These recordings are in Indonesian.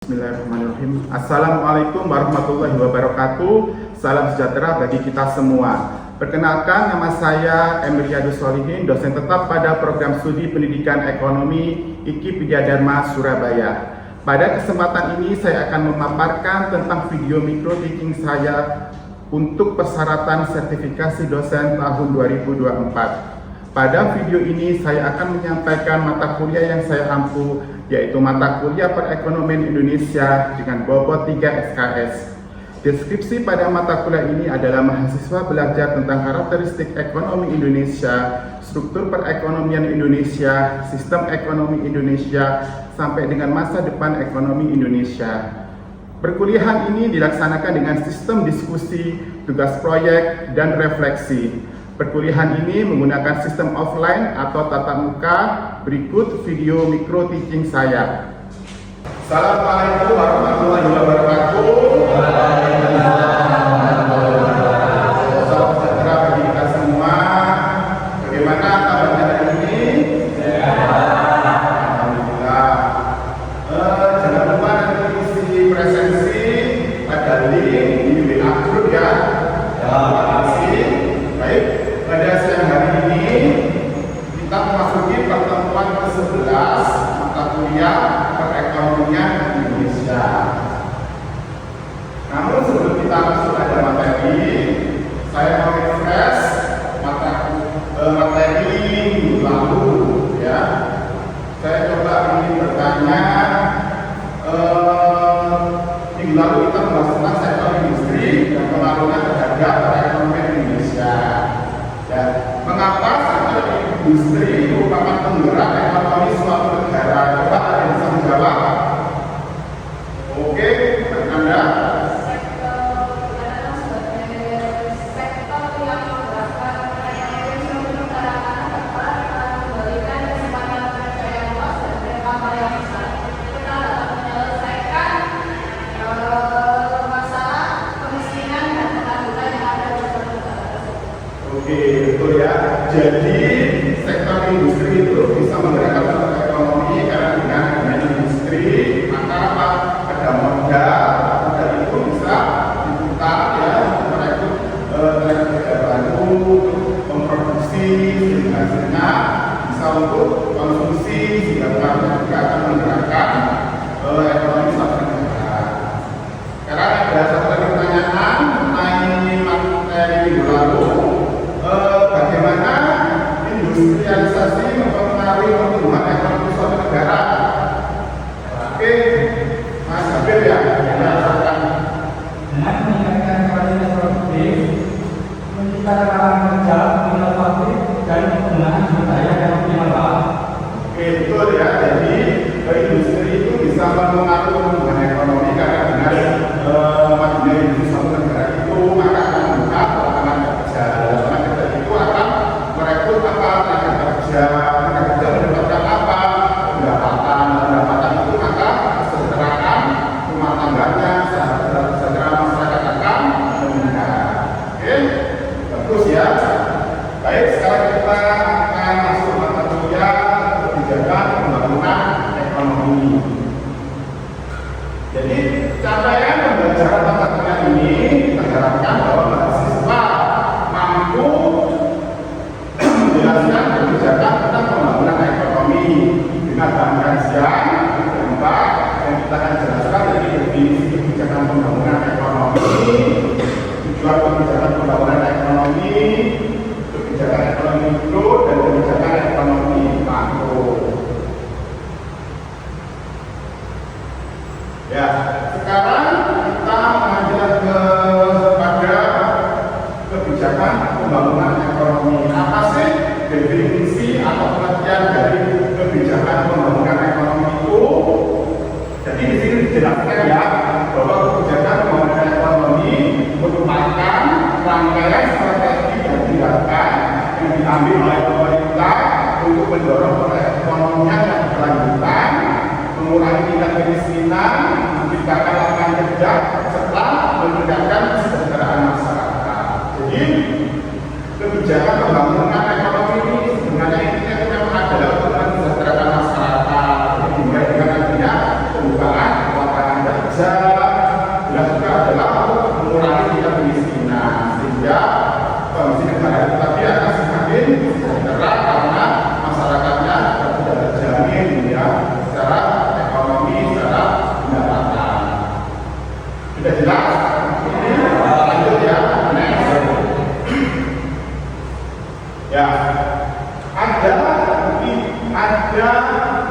Bismillahirrahmanirrahim. Assalamualaikum warahmatullahi wabarakatuh. Salam sejahtera bagi kita semua. Perkenalkan, nama saya Emriadus Solihin, dosen tetap pada program studi pendidikan ekonomi IKIP Widya Dharma Surabaya. Pada kesempatan ini saya akan memaparkan tentang video micro teaching saya untuk persyaratan sertifikasi dosen tahun 2024. Pada video ini saya akan menyampaikan mata kuliah yang saya ampu, yaitu mata kuliah Perekonomian Indonesia dengan bobot 3 SKS. Deskripsi pada mata kuliah ini adalah mahasiswa belajar tentang karakteristik ekonomi Indonesia, struktur perekonomian Indonesia, sistem ekonomi Indonesia, sampai dengan masa depan ekonomi Indonesia. Perkuliahan ini dilaksanakan dengan sistem diskusi, tugas proyek, dan refleksi. Perkuliahan ini menggunakan sistem offline atau tatap muka. Berikut video micro teaching saya. Assalamualaikum warahmatullahi wabarakatuh. Salam sejahtera bagi kita semua. Bagaimana kabarnya hari ini? Alhamdulillah. Jangan lupa nanti isi presensi ada link di WA group ya. Terima kasih. Baik. Pada siang hari ini kita memasuki pertemuan ke-11 mata kuliah Perekonomian Indonesia. Namun sebelum kita masuk pada materi, saya mau refresh materi minggu lalu ya. Saya coba ingin bertanya, minggu lalu kita membahas tentang sektor industri dan pengaruhnya terhadap perekonomian Indonesia. Dan mengapa sektor industri merupakan penggerak ekonomi suatu negara? Coba ada yang bisa menjawab? Oke, Anda? Sektor yang menggerakkan perekonomian suatu negara dapat memberikan kesempatan kerja yang luas dan berkembang yang besar. Kita dapat menyelesaikan masalah kemiskinan dan pengangguran yang ada di suatu negara tersebut. Oke, betul ya. Jadi sektor industri itu bisa menggerakkan suatu ekonomi karena dengan industri maka apa? Ada modal itu bisa diputar ya untuk merekrut tenaga kerja baru, memproduksi sehingga hasilnya bisa untuk konsumsi sehingga juga akan menggerakkan ekonomi suatu negara. Sekarang ada satu lagi pertanyaan mengenai materi minggu lalu. Bagaimana industrialisasi mempengaruhi pertumbuhan ekonomi suatu negara? Oke, Mas Habib ya, berdasarkan dengan meningkatkan kualitas produktif, menciptakan lapangan kerja inovatif dan penggunaan sumber daya yang optimal. Oke, betul ya. Jadi industri itu bisa mempengaruhi pertumbuhan ekonomi karena dengan majunya industri suatu negara itu maka akan membuka lapangan kerja. Lapangan kerja itu akan merekrut apa? Tenaga kerja mendapatkan apa? Pendapatan itu maka kesejahteraan rumah tangganya, kesejahteraan masyarakat akan meningkat. Oke, bagus ya. Baik, sekarang kita akan masuk mata kuliah kebijakan pembangunan ekonomi. Jadi capaian pembelajaran mata kuliah ini kita harapkan bahwa mahasiswa mampu menjelaskan kebijakan tentang pembangunan ekonomi dengan bahan kajian dampak yang kita akan jelaskan dari definisi kebijakan pembangunan ekonomi, tujuan kebijakan pembangunan ekonomi, kebijakan ekonomi mikro dan kebijakan ekonomi makro. Ya, sekarang kita mengajar kepada kebijakan pembangunan ekonomi. Apa sih definisi atau pengertian dari kebijakan pembangunan ekonomi itu? Jadi di sini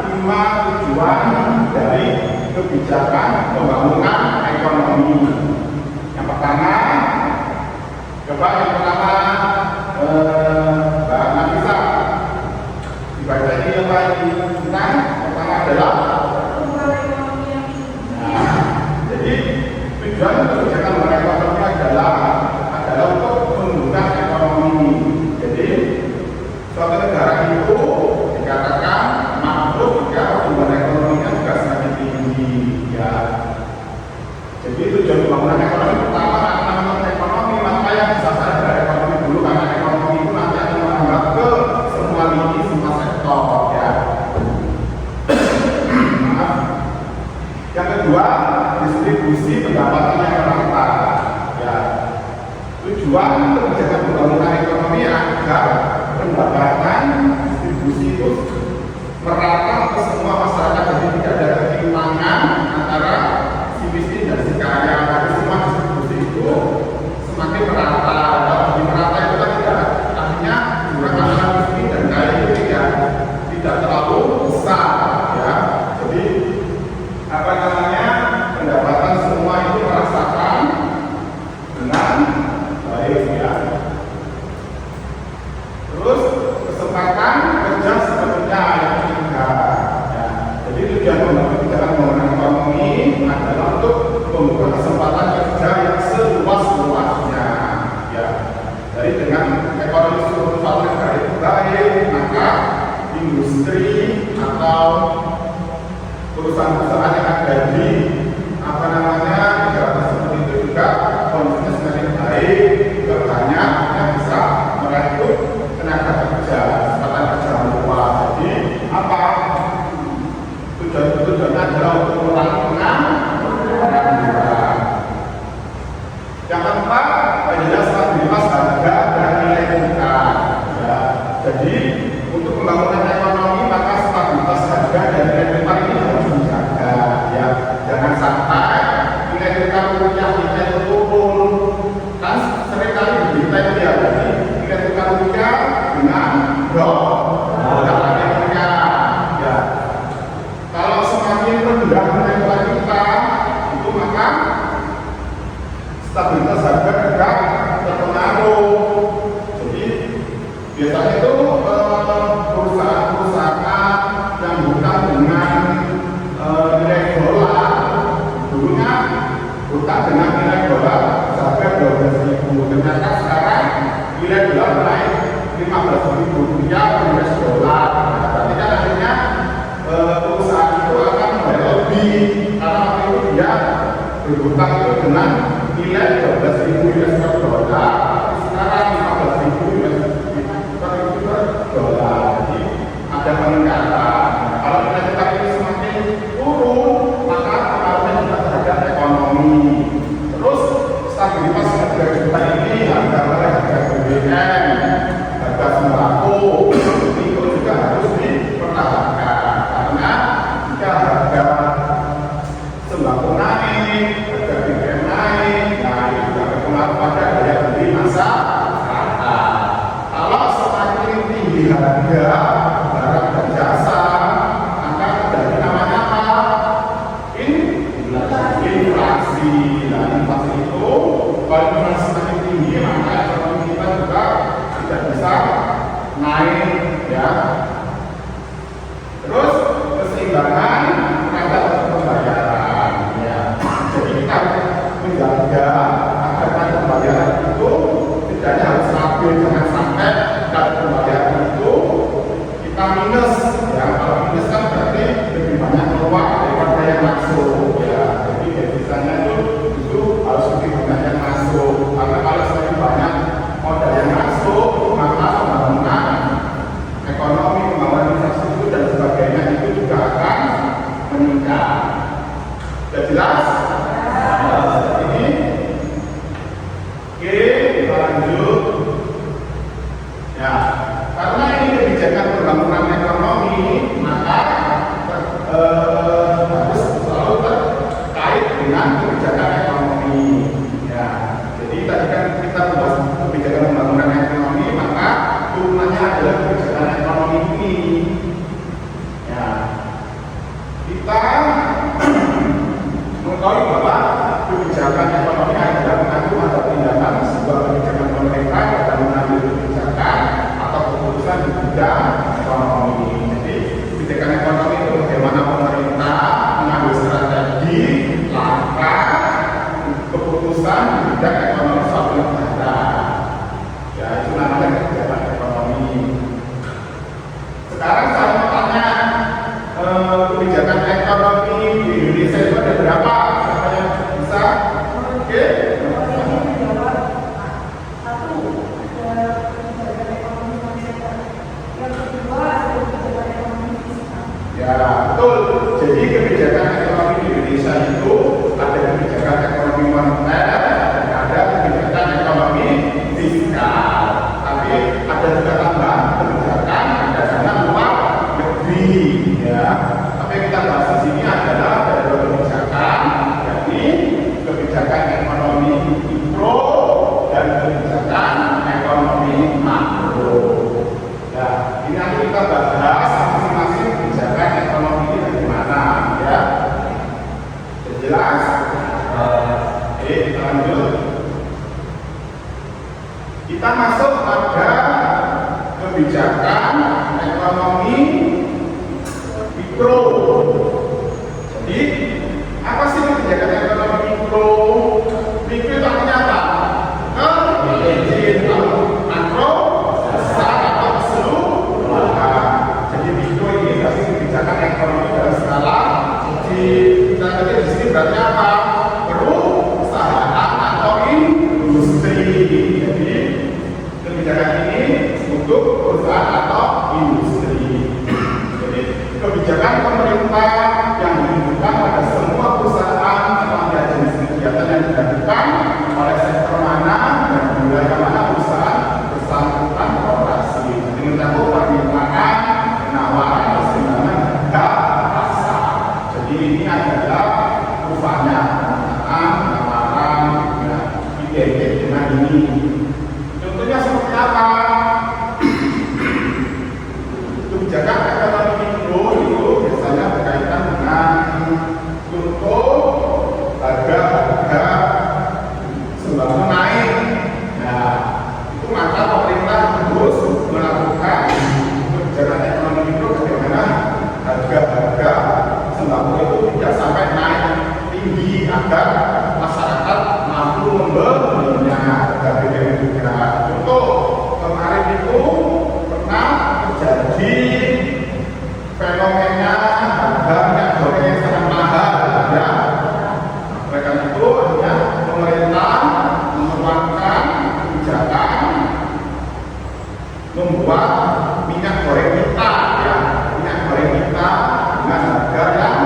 5 tujuan dari kebijakan pembangunan ekonomi. Yang pertama, Mbak Nafisa, dibaca ini apa ini? Yang pertama adalah jadi tujuan kebijakan pembangunan ekonomi adalah untuk menumbuhkan ekonomi. Jadi suatu negara itu dikatakan makmur jika pertumbuhan ekonominya juga semakin tinggi, ya. Jadi tujuan pembangunan ekonomi pertama adalah ekonomi, maka yang disasar adalah ekonomi dulu, karena ekonomi itu nanti akan merambat ke semua lini, semua sektor, ya. Maaf. Yang kedua, distribusi pendapatan yang merata, ya. Tujuan kebijakan pembangunan ekonomi agar pendapatan distribusi itu merata ke semua masyarakat, jadi tidak ada ketimpangan antara si miskin dan si kaya, tapi semua distribusi itu semakin merata. Kalau di merata itu kan tidak, artinya jumlah antara miskin dan kaya itu tidak terlalu besar, ya. Jadi apa namanya, pendapatan semua itu merasakan dengan baik, ya. Terus kesempatan kerja sepenuhnya yang ketiga, ya. Jadi tujuan kebijakan pembangunan ekonomi adalah untuk membuka kesempatan kerja yang seluas-luasnya, ya. Jadi dengan ekonomi suatu negara itu baik, maka industri atau perusahaan-perusahaan yang ada di apa namanya negara tersebut itu juga kondisinya semakin baik, juga banyak yang bisa merekrut tenaga kerja, kesempatan kerja luas. Jadi apa tujuannya adalah untuk mengurangi pengangguran. Yang keempat adalah stabilitas harga dan nilai tukar, ya. Jadi untuk pembangunan ekonomi maka stabilitas harga dan nilai tukar ini harus dijaga, ya. Jangan sampai nilai tukar rupiah kita itu turun, kan seringkali berita itu, ya. Jadi nilai tukar rupiah dengan dolar Amerika, ya. Kalau semakin rendah nilai tukar kita itu, maka stabilitas harga juga terpengaruh. Jadi biasanya itu perusahaan-perusahaan yang hutang dengan nilai dolar, dulunya hutang dengan nilai dolar sampai 12.000, ternyata sekarang nilai dolar naik 15.000 rupiah per US dollar. Nah, berarti kan akhirnya perusahaan itu akan membayar lebih, karena waktu itu dia berhutang itu dengan nilai 12.000 US dollar, sekarang 15.000 US dollar. Jadi ada peningkatan. Kalau nilai tukar ini semakin turun, maka pengaruhnya juga terhadap ekonomi. Terus stabilitas harga kita ini, harga BBM, harga sembako itu juga harus dipertahankan, karena jika harga sembako naik, harga BBM naik, nah itu juga berpengaruh pada daya beli masyarakat. Kalau semakin tinggi harga barang dan jasa, maka terjadi namanya apa? Inflasi. Nah, inflasi itu kalau inflasi semakin tinggi, maka ekonomi kita juga tidak bisa naik, ya. Terus keseimbangan terhadap pembayaran, ya. Jadi kita menjaga agar pembayaran itu tidaknya harus stabil, jangan sampai dari pembayaran itu kita minus, ya. Kalau minus kan berarti lebih banyak keluar daripada yang masuk, ya. Jadi devisanya itu harus lebih banyak yang masuk, karena kalau semakin banyak modal yang masuk, maka pembangunan ekonomi, pembangunan infrastruktur dan sebagainya itu juga akan kita mengetahui bahwa kebijakan ekonomi adalah mengatur pada tindakan sebuah kebijakan pemerintah dalam mengambil kebijakan atau keputusan di bidang ekonomi. Jadi kebijakan ekonomi itu bagaimana pemerintah mengambil strategi, langkah, keputusan di bidang ekonomi suatu negara. Ya, itu namanya kebijakan ekonomi. Sekarang saya mau tanya, kebijakan ekonomi di Indonesia itu ada berapa? Siapa yang bisa? Oke. Ya, betul. Jadi kebijakan ekonomi di Indonesia itu ada kebijakan ekonomi moneter dan ada kebijakan ekonomi fiskal. Tapi ada juga tambahan kebijakan dana luar negeri, ya. Tapi yang kita bahas di sini adalah ada dua kebijakan, yakni kebijakan ekonomi mikro dan kebijakan ekonomi makro. Ya, ini nanti kita bahas masing-masing kebijakan ekonomi ini dari mana, ya. Jelas? Oke, kita lanjut. Kita masuk pada kebijakan ekonomi mikro. Jadi, apa sih kebijakan ekonomi mikro? Mikro itu artinya apa? Kecil, makro, besar atau keseluruhan. Jadi mikro ini berarti kebijakan ekonomi dalam skala kecil. Kita lihat di sini berarti apa? Perusahaan atau industri. Jadi kebijakan ini untuk perusahaan atau industri. Jadi kebijakan pemerintah yang ditujukan pada semua perusahaan atau jenis kegiatan yang dilakukan oleh sektor mana dan wilayah mana perusahaan bersangkutan beroperasi. Jadi mencakup permintaan, penawaran, keseimbangan harga pasar. Jadi ini adalah rupanya penawaran, identik dengan ini. Contohnya seperti apa? Kebijakan ekonomi mikro itu biasanya berkaitan dengan contoh harga sembako naik. Nah, itu maka pemerintah harus melakukan kebijakan ekonomi mikro bagaimana harga sembako itu tidak sampai naik tinggi agar masyarakat mampu membelinya. Harga BBM juga. Contoh kemarin itu pernah terjadi fenomena harga minyak goreng yang sangat mahal, ya. Oleh karena itu, akhirnya pemerintah mengeluarkan kebijakan membuat minyak goreng kita, ya, minyak goreng kita dengan harga yang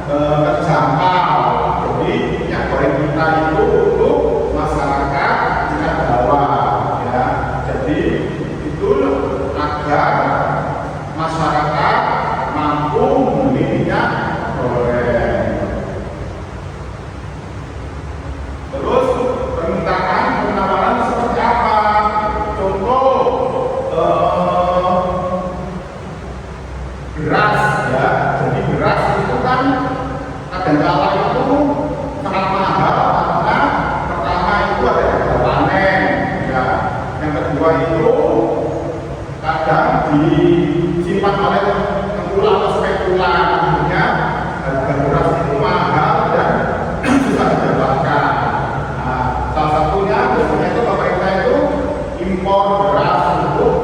terjangkau. Jadi minyak goreng kita itu untuk masyarakat tingkat bawah, ya. Jadi itu agar masyarakat mampu membeli minyak goreng. Terus permintaan penawaran seperti apa? Contoh beras, ya. Jadi beras itu kan kadang-kala itu sangat mahal karena pertama itu ada harga panen, ya. Yang kedua itu kadang disimpan oleh tengkulak atau spekulan, akhirnya harga beras itu mahal dan susah didapatkan. Nah, salah satunya biasanya itu pemerintah itu impor beras untuk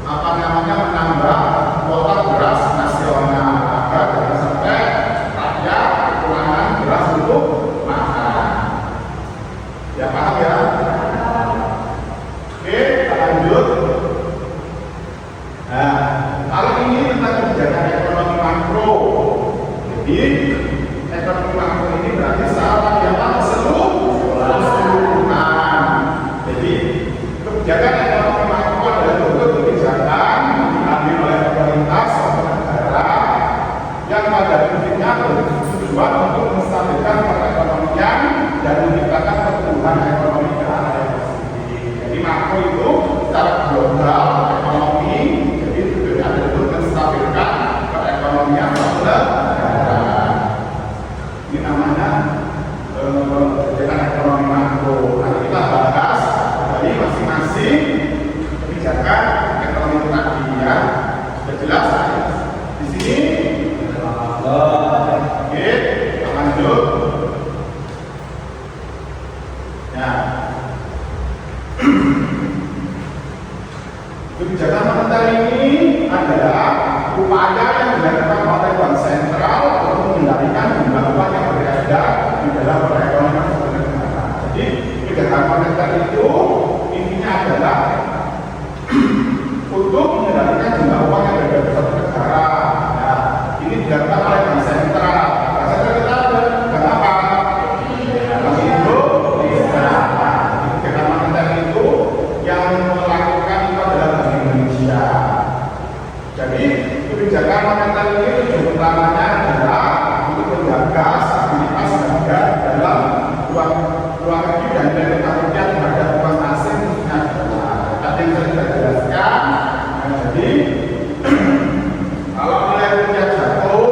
menambah kuota beras nasional agar jangan sampai rakyat kekurangan beras untuk makan. Ya, paham ya? Oke, kita lanjut. Nah, kalau ini tentang kebijakan ekonomi makro. Jadi ekonomi makro ini berarti secara yang keseluruhan. Jadi kebijakan ekonomi makro adalah bentuk kebijakan diambil oleh pemerintah suatu negara yang pada prinsipnya bertujuan untuk menstabilkan perekonomian dan menciptakan pertumbuhan ekonomi ke arah yang positif. Jadi makro itu secara global ekonomi, jadi tujuannya adalah untuk menstabilkan perekonomian suatu negara. Oke, lanjut. Ya. Kebijakan moneter ini adalah upaya yang dilakukan oleh bank sentral untuk mengendalikan jumlah uang yang beredar di dalam perekonomian suatu negara. Jadi kebijakan moneter itu intinya adalah untuk mengendalikan jumlah uang yang beredar di suatu negara. Nah, ini dilakukan oleh bank sentral. Bank sentral kita ada bank apa? Bank Indonesia. Kebijakan moneter itu yang melakukan itu adalah Bank Indonesia. Jadi kebijakan moneter ini tujuan utamanya adalah untuk menjaga stabilitas harga dalam ruang negeri dan nilai tukar rupiah terhadap uang asing khususnya dolar. Tadi yang saya sudah jelaskan. Jadi kalau nilai rupiah jatuh,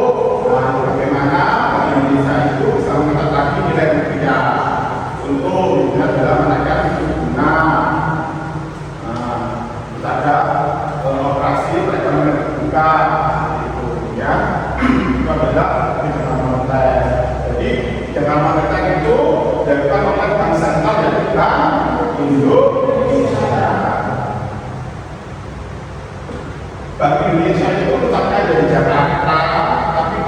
bagaimana Bank Indonesia itu bisa meningkat lagi nilai rupiah untuk dalam menaikkan suku bunga. Kita ada operasi perekonomian terbuka itu ya, itu adalah kebijakan moneter. Jadi kebijakan moneter itu dilakukan oleh bank sentral dan Bank Indonesia. Bank Indonesia itu pusatnya dari Jakarta, tapi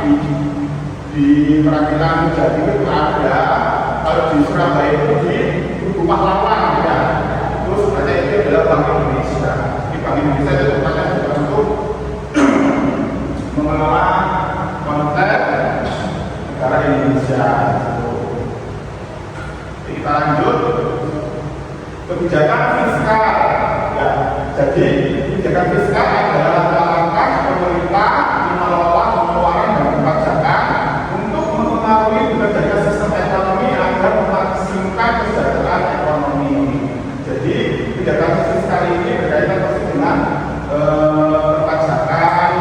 di perwakilan Jawa itu ada. Kalau di Surabaya itu di Tugu Pahlawan ya. Terus sebenarnya itu adalah Bank Indonesia. Di Bank Indonesia itu tempatnya juga untuk mengelola moneter negara Indonesia. Kita lanjut kebijakan fiskal. Ya, jadi kebijakan fiskal adalah langkah pemerintah mengelola pengeluaran dan perpajakan untuk mempengaruhi berbagai sistem ekonomi agar memaksimalkan kesejahteraan ekonomi. Jadi kebijakan fiskal ini berkaitan pasti dengan perpajakan.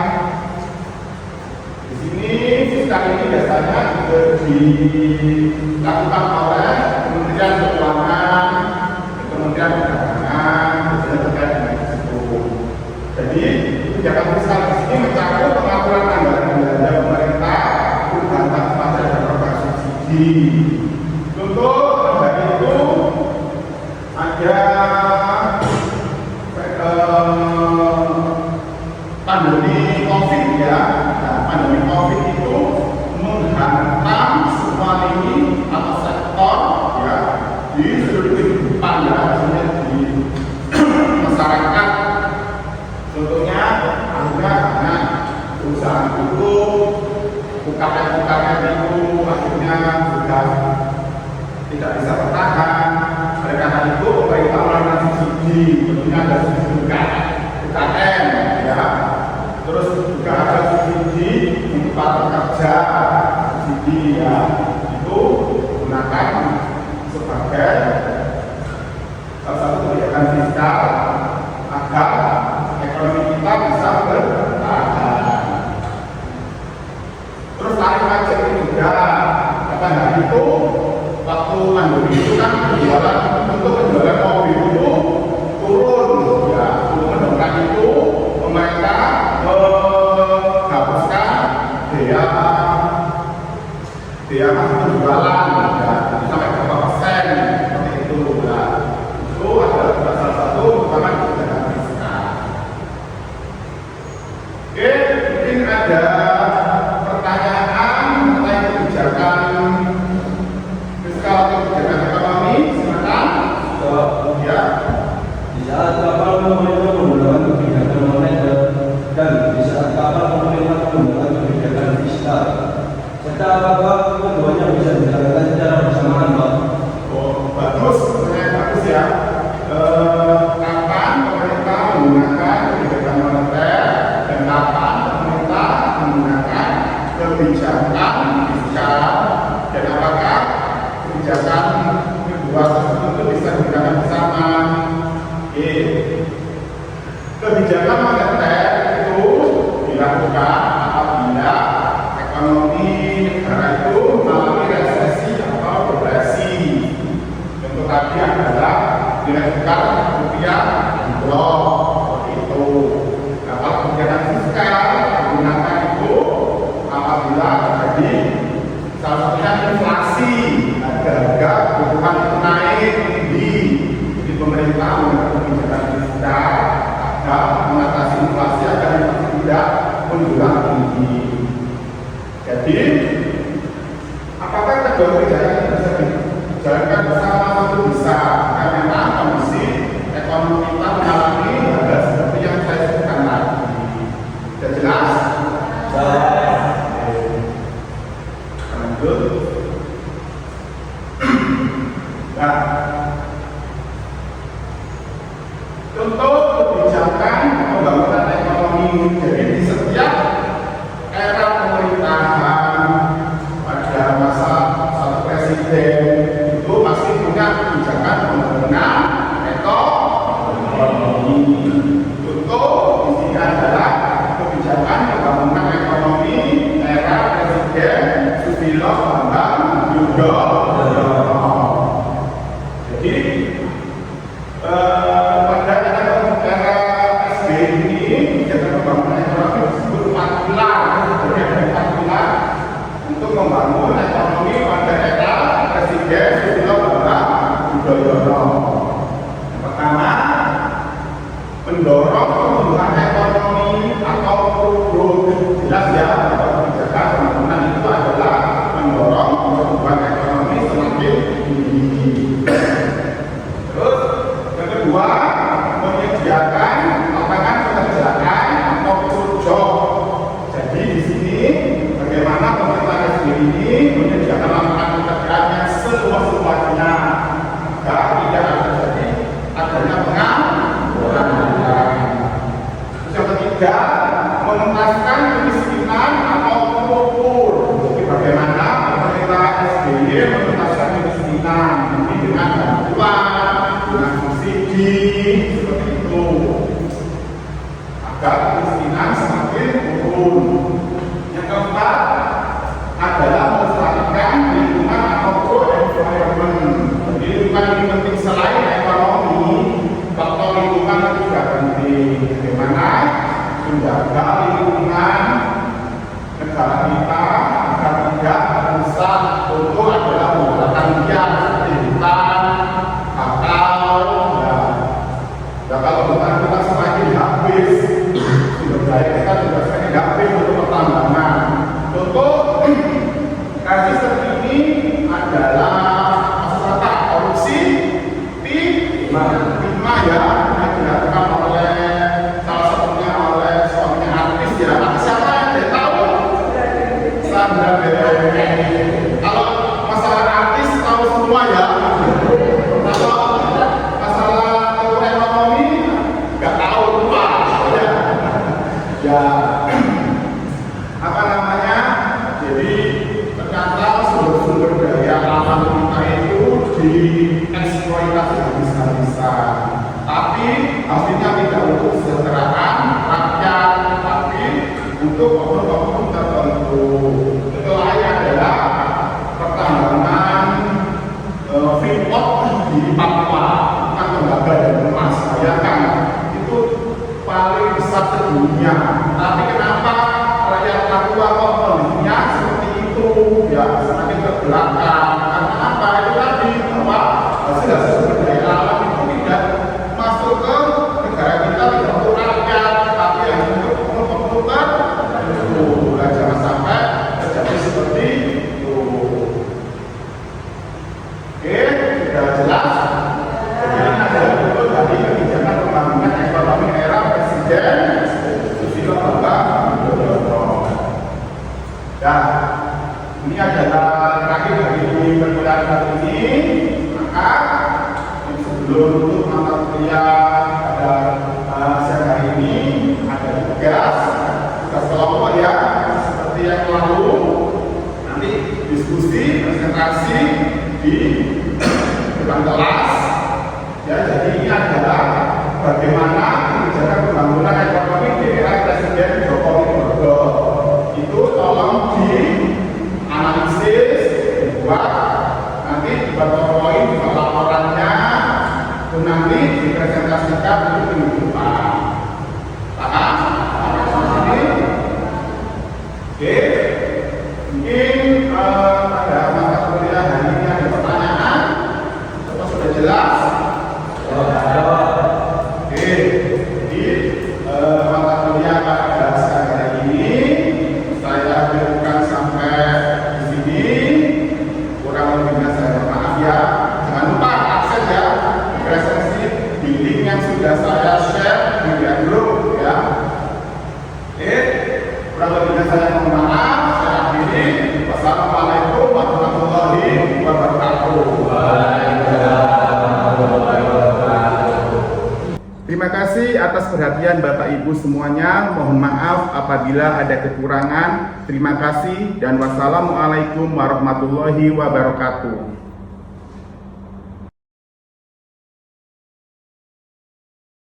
Di sini fiskal ini biasanya juga dilakukan oleh Kementerian Keuangan, Kementerian Perdagangan, biasanya terkait dengan itu. Jadi kebijakan fiskal di sini mencakup pengaturan anggaran belanja pemerintah, perubahan pajak dan program subsidi. Untuk membagi itu ada pandemi COVID ya. Nah, pandemi COVID itu menghantam semua lini atau sektor ya di seluruh kehidupan ya, maksudnya di masyarakat. Contohnya akhirnya perusahaan tutup, UKM itu akhirnya sudah tidak bisa bertahan. Oleh karena itu pemerintah melakukan subsidi, tentunya ada subsidi UKM ya. Terus juga ada subsidi untuk para pekerja, subsidi ya itu gunakan sebagai salah satu kebijakan fiskal agar ekonomi kita bisa bertahan. Terus tarif pajak ini juga karena itu waktu pandemi itu kan penjualan mobil itu turun ya, mendongkrak itu pemerintah menghapuskan biaya penjualan ya, sampai berapa persen seperti itu ya. Itu adalah salah satu merupakan kebijakan fiskal. Oke, mungkin ada pertanyaan mengenai kebijakan fiskal atau kebijakan ekonomi, silakan. Ya. Di saat kapal pemerintah menggunakan kebijakan moneter dan di saat kapal pemerintah menggunakan kebijakan fiskal, serta apakah keduanya bisa dijalankan secara bersamaan, Pak? Oh, bagus, pertanyaan bagus ya. Kapan pemerintah menggunakan kebijakan moneter dan kapan pemerintah menggunakan kebijakan fiskal, dan apakah kebijakan kedua tersebut bisa digunakan bersama? Kebijakan moneter itu dilakukan apabila ekonomi negara itu mengalami resesi atau depresi. Contoh tadi adalah nilai tukar rupiah anjlok seperti itu. Nah, kalau kebijakan fiskal digunakan itu apabila tadi, salah satunya inflasi, harga-harga kebutuhan itu naik tinggi. Jadi pemerintah membuat kebijakan fiskal agar mengatasi inflasi agar inflasi tidak menjulang tinggi. Jadi, apakah kedua kebijakan itu bisa dijalankan bersama atau bisa? Karena memang kondisi ekonomi kita mengalami hal seperti yang saya sebutkan tadi. Sudah jelas? Lanjut. Nah, contoh kebijakan pembangunan ekonomi. Jadi di setiap era pemerintahan pada masa satu presiden itu masih punya kebijakan pembangunan ekonomi. Contoh di sini adalah kebijakan pembangunan ekonomi era Presiden Susilo Bambang Yudhoyono. Jadi pada era SBY ini kebijakan pembangunan ekonomi disebut 4 pilar. Jadi ada 4 pilar untuk membangun ekonomi pada era Presiden Susilo Bambang Yudhoyono. Yang pertama, mendorong pertumbuhan ekonomi atau growth. Jelas ya, kebijakan pembangunan itu adalah mendorong pertumbuhan ekonomi semakin tinggi. Terus yang kedua, menyediakan lapangan pekerjaan atau job. Jadi di sini bagaimana pemerintah SBY ini menyediakan lapangan pekerjaan yang seluas-luasnya agar tidak terjadi adanya pengangguran. Terus yang ketiga, menuntaskan kemiskinan atau kufur. Jadi bagaimana pemerintah SBY menuntaskan kemiskinan ini dengan bantuan, dengan subsidi seperti itu, agar kemiskinan semakin turun. Yang keempat adalah melestarikan lingkungan atau pro-environment. Jadi lingkungan ini penting selain ekonomi, faktor lingkungan juga penting. Bagaimana menjaga lingkungan negara kita agar tidak rusak. Contoh adalah menggunakan biak seperti hutan, kakao. Ya kalau hutan kita semakin habis, sumber daya kita juga semakin habis untuk pertambangan. Contoh kasus seperti ini adalah masalah korupsi timah ya, yang dilakukan oleh salah satunya oleh suaminya artis ya. Siapa yang tahu? Sandra Dewi. Kalau masalah artis tahu semua ya. Kalau masalah ekonomi nggak tahu lupa ya. Ya. Apa namanya? Jadi ternyata sumber-sumber daya alam kita itu dieksploitasi habis-habisan. Tapi hasilnya tidak untuk kesejahteraan rakyat, tapi untuk oknum-oknum tertentu. Itu lain adalah pertambangan freeport di Papua, bukan tembaga dan emas. Bayangkan itu paling besar sedunia. Tapi kenapa rakyat Papua kok kondisinya seperti itu? Ya semakin terbelakang. Karena apa? Itu tadi bahwa hasil sumber daya alam itu tidak masuk ke negara kita, tidak untuk rakyat, tapi yang untuk oknum-oknum tertentu. Jangan sampai terjadi seperti itu. Oke, sudah jelas. Jadi ini adalah bentuk dari kebijakan pembangunan ekonomi era Presiden Susilo Bambang Yudhoyono. Dan ini adalah terakhir dari perkuliahan kali ini. Maka sebelum untuk mata kuliah pada siang hari ini ada tugas kelompok ya, seperti yang lalu. Nanti diskusi, presentasi di depan kelas. Ya, jadi ini adalah bagaimana kebijakan pembangunan ekonomi di era Presiden Joko Widodo. Itu tolong dianalisis, dibuat, nanti dibuat poin, dibuat laporannya, dan nanti dipresentasikan untuk minggu depan. Paham? Sampai sini? Oke. Mungkin pada mata kuliah hari ini ada pertanyaan, atau sudah jelas? Oke, jadi mata kuliah pada siang hari ini saya berikan sampai di sini. Kurang lebihnya saya mohon maaf ya. Jangan lupa akses ya presensi di link yang sudah saya share di grup ya. Oke, kurang lebihnya saya mohon maaf. Saya akhiri. Wassalamualaikum warahmatullahi wabarakatuh. Terima kasih atas perhatian Bapak Ibu semuanya. Mohon maaf apabila ada kekurangan. Terima kasih dan wassalamualaikum warahmatullahi wabarakatuh.